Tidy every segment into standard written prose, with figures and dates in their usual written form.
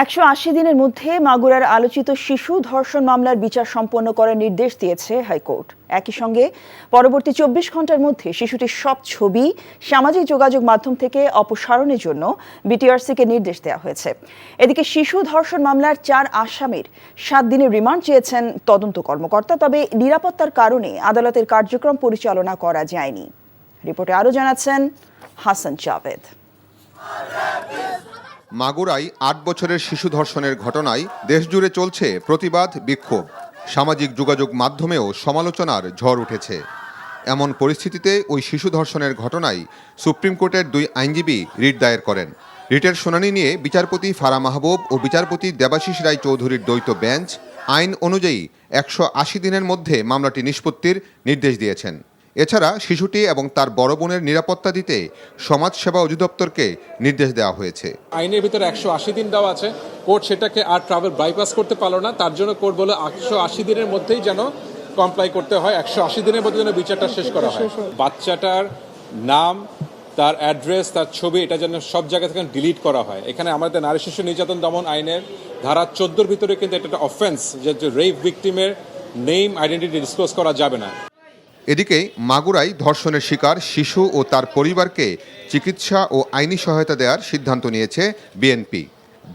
180 দিনের মধ্যে মাগুরার আলোচিত শিশু ধর্ষণ মামলার বিচার সম্পন্ন করার নির্দেশ দিয়েছে হাইকোর্ট। একই সঙ্গে পরবর্তী 24 ঘন্টার মধ্যে শিশুটির সব ছবি সামাজিক যোগাযোগ মাধ্যম থেকে অপসারণের জন্য বিটিআরসিকে নির্দেশ দেওয়া হয়েছে। এদিকে শিশু ধর্ষণ মামলার 4 আসামির 7 দিনের রিমান্ড চেয়েছেন তদন্ত কর্মকর্তা, তবে নিরাপত্তার কারণে আদালতের কার্যক্রম পরিচালনা করা যায়নি। রিপোর্টে আরও জানাচ্ছেন হাসান জাভেদ। মাগুরায় 8 বছরের শিশু ধর্ষণের ঘটনায় দেশজুড়ে চলছে প্রতিবাদ, বিক্ষোভ। সামাজিক যোগাযোগ মাধ্যমেও সমালোচনার ঝড় উঠেছে। এমন পরিস্থিতিতে ওই শিশু ধর্ষণের ঘটনায় সুপ্রিম কোর্টের 2 আইনজীবী রিট দায়ের করেন। রিটের শুনানি নিয়ে বিচারপতি ফারা মাহবুব ও বিচারপতি দেবাশিস রায় চৌধুরীর দ্বৈত বেঞ্চ আইন অনুযায়ী 180 দিনের মধ্যে মামলাটি নিষ্পত্তির নির্দেশ দিয়েছেন। এছাড়া শিশুটি এবং তার বড় বোনের নিরাপত্তা দিতে সমাজসেবা অধিদপ্তরকে নির্দেশ দেওয়া হয়েছে। আইনের ভিতরে 180 দিন দেওয়া আছে, কোর্ট সেটাকে আর ট্রাভেল বাইপাস করতে পারলো না। তার জন্য কোর্ট বলে 180 দিনের মধ্যেই যেন কমপ্লাই করতে হয়, 180 দিনের মধ্যে যেন বিচারটা শেষ করা হয়। বাচ্চাটার নাম, তার অ্যাড্রেস, তার ছবি, এটা যেন সব জায়গা থেকে ডিলিট করা হয়। এখানে আমাদের নারী শিশু নির্যাতন দমন আইনের ধারা 14 ভিতরে কিন্তু এটা একটা অফেন্স, যে রেপ ভিকটিমের নেম, আইডেন্টিটি ডিসক্লোজ করা যাবে না। এদিকে মাগুরায় ধর্ষণের শিকার শিশু ও তার পরিবারকে চিকিৎসা ও আইনি সহায়তা দেওয়ার সিদ্ধান্ত নিয়েছে বিএনপি।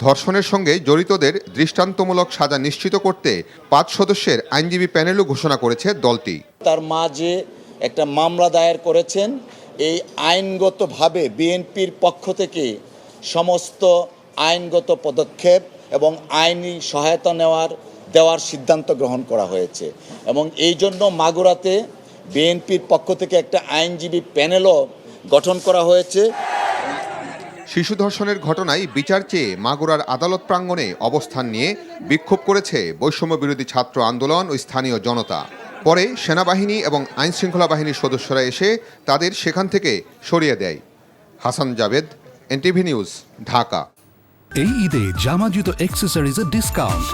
ধর্ষণের সঙ্গে জড়িতদের দৃষ্টান্তমূলক সাজা নিশ্চিত করতে 5 সদস্যের আইনজীবী প্যানেলও ঘোষণা করেছে দলটি। তার মা যে একটা মামলা দায়ের করেছেন, এই আইনগতভাবে বিএনপির পক্ষ থেকে সমস্ত আইনগত পদক্ষেপ এবং আইনি সহায়তা দেওয়ার সিদ্ধান্ত গ্রহণ করা হয়েছে এবং এই জন্য মাগুরাতে বিএনপির পক্ষ থেকে একটা আইনজীবী প্যানেলও গঠন করা হয়েছে। শিশু ধর্ষণের ঘটনায় বিচার চেয়ে মাগুরার আদালত প্রাঙ্গণে অবস্থান নিয়ে বিক্ষোভ করেছে বৈষম্য বিরোধী ছাত্র আন্দোলন ও স্থানীয় জনতা। পরে সেনাবাহিনী এবং আইনশৃঙ্খলা বাহিনীর সদস্যরা এসে তাদের সেখান থেকে সরিয়ে দেয়। Hasan Javed, NTV news, Dhaka. এই ঈদে জামা জুতো অ্যাক্সেসরিজের ডিসকাউন্ট।